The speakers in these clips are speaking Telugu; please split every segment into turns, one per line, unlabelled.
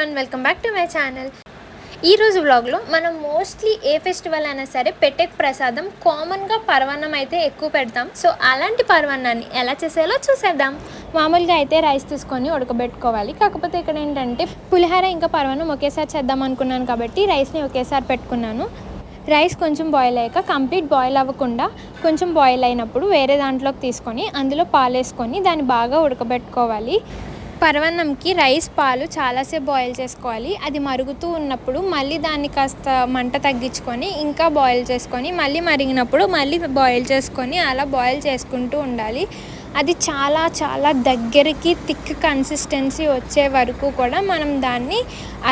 Everyone, welcome back to my channel. ఈరోజు వ్లాగ్లో మనం మోస్ట్లీ ఏ ఫెస్టివల్ అయినా సరే పెట్టే ప్రసాదం కామన్గా పరవాన్నం అయితే ఎక్కువ పెడతాం. సో అలాంటి పరవాన్నాన్ని ఎలా చేసేయాలో చూసేద్దాం. మామూలుగా అయితే రైస్ తీసుకొని ఉడకబెట్టుకోవాలి. కాకపోతే ఇక్కడ ఏంటంటే పులిహోర ఇంకా పరవాన్నం ఒకేసారి చేద్దాం అనుకున్నాను కాబట్టి రైస్ని ఒకేసారి పెట్టుకున్నాను. రైస్ కొంచెం బాయిల్ అయ్యాక కంప్లీట్ బాయిల్ అవ్వకుండా కొంచెం బాయిల్ అయినప్పుడు వేరే దాంట్లోకి తీసుకొని అందులో పాలు వేసుకొని దాన్ని బాగా ఉడకబెట్టుకోవాలి. పరవాన్నంకి రైస్ పాలు చాలాసేపు బాయిల్ చేసుకోవాలి. అది మరుగుతూ ఉన్నప్పుడు మళ్ళీ దాన్ని కాస్త మంట తగ్గించుకొని ఇంకా బాయిల్ చేసుకొని మళ్ళీ మరిగినప్పుడు మళ్ళీ బాయిల్ చేసుకొని అలా బాయిల్ చేసుకుంటూ ఉండాలి. అది చాలా చాలా దగ్గరికి థిక్ కన్సిస్టెన్సీ వచ్చే వరకు కూడా మనం దాన్ని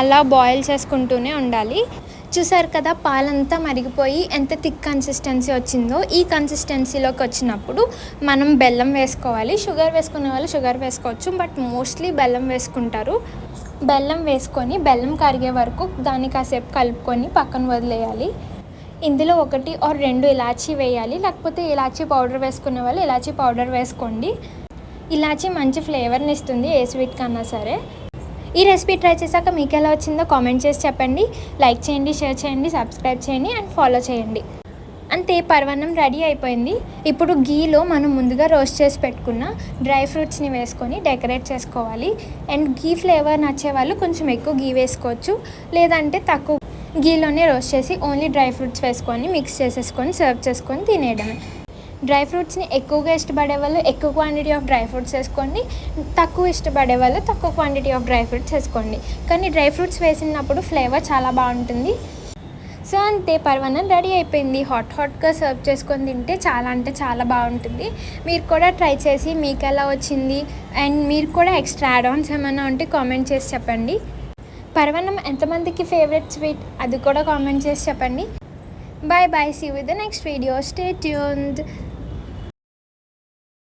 అలా బాయిల్ చేసుకుంటూనే ఉండాలి. చూసారు కదా, పాలంతా మరిగిపోయి ఎంత థిక్ కన్సిస్టెన్సీ వచ్చిందో. ఈ కన్సిస్టెన్సీలోకి వచ్చినప్పుడు మనం బెల్లం వేసుకోవాలి. షుగర్ వేసుకునే వాళ్ళు షుగర్ వేసుకోవచ్చు, బట్ మోస్ట్లీ బెల్లం వేసుకుంటారు. బెల్లం వేసుకొని బెల్లం కరిగే వరకు దాన్ని కాసేపు కలుపుకొని పక్కన వదిలేయాలి. ఇందులో 1 or 2 ఇలాచీ వేయాలి, లేకపోతే ఇలాచీ పౌడర్ వేసుకునే వాళ్ళు ఇలాచీ పౌడర్ వేసుకోండి. ఇలాచీ మంచి ఫ్లేవర్ని ఇస్తుంది ఏ స్వీట్ కన్నా సరే. ఈ రెసిపీ ట్రై చేశాక మీకు ఎలా వచ్చిందో కామెంట్ చేసి చెప్పండి. లైక్ చేయండి, షేర్ చేయండి, సబ్స్క్రైబ్ చేయండి అండ్ ఫాలో చేయండి. అంతే, పరవాన్నం రెడీ అయిపోయింది. ఇప్పుడు గీలో మనం ముందుగా రోస్ట్ చేసి పెట్టుకున్న డ్రై ఫ్రూట్స్ని వేసుకొని డెకరేట్ చేసుకోవాలి. అండ్ గీ ఫ్లేవర్ నచ్చే వాళ్ళు కొంచెం ఎక్కువ గీ వేసుకోవచ్చు, లేదంటే తక్కువ గీలోనే రోస్ట్ చేసి ఓన్లీ డ్రై ఫ్రూట్స్ వేసుకొని మిక్స్ చేసేసుకొని సర్వ్ చేసుకొని తినేయడమే. డ్రై ఫ్రూట్స్ని ఎక్కువగా ఇష్టపడే వాళ్ళు ఎక్కువ క్వాంటిటీ ఆఫ్ డ్రై ఫ్రూట్స్ వేసుకోండి, తక్కువ ఇష్టపడే వాళ్ళు తక్కువ క్వాంటిటీ ఆఫ్ డ్రై ఫ్రూట్స్ వేసుకోండి. కానీ డ్రై ఫ్రూట్స్ వేసినప్పుడు ఫ్లేవర్ చాలా బాగుంటుంది. సో అంతే, పరవాన్నం రెడీ అయిపోయింది. హాట్గా సర్వ్ చేసుకొని తింటే చాలా అంటే చాలా బాగుంటుంది. మీరు కూడా ట్రై చేసి మీకు ఎలా వచ్చింది అండ్ మీరు కూడా ఎక్స్ట్రా యాడ్ ఆన్స్ ఏమైనా ఉంటే కామెంట్ చేసి చెప్పండి. పరవాన్నం ఎంతమందికి ఫేవరెట్ స్వీట్ అది కూడా కామెంట్ చేసి చెప్పండి. Bye bye, see you with the next video. Stay tuned.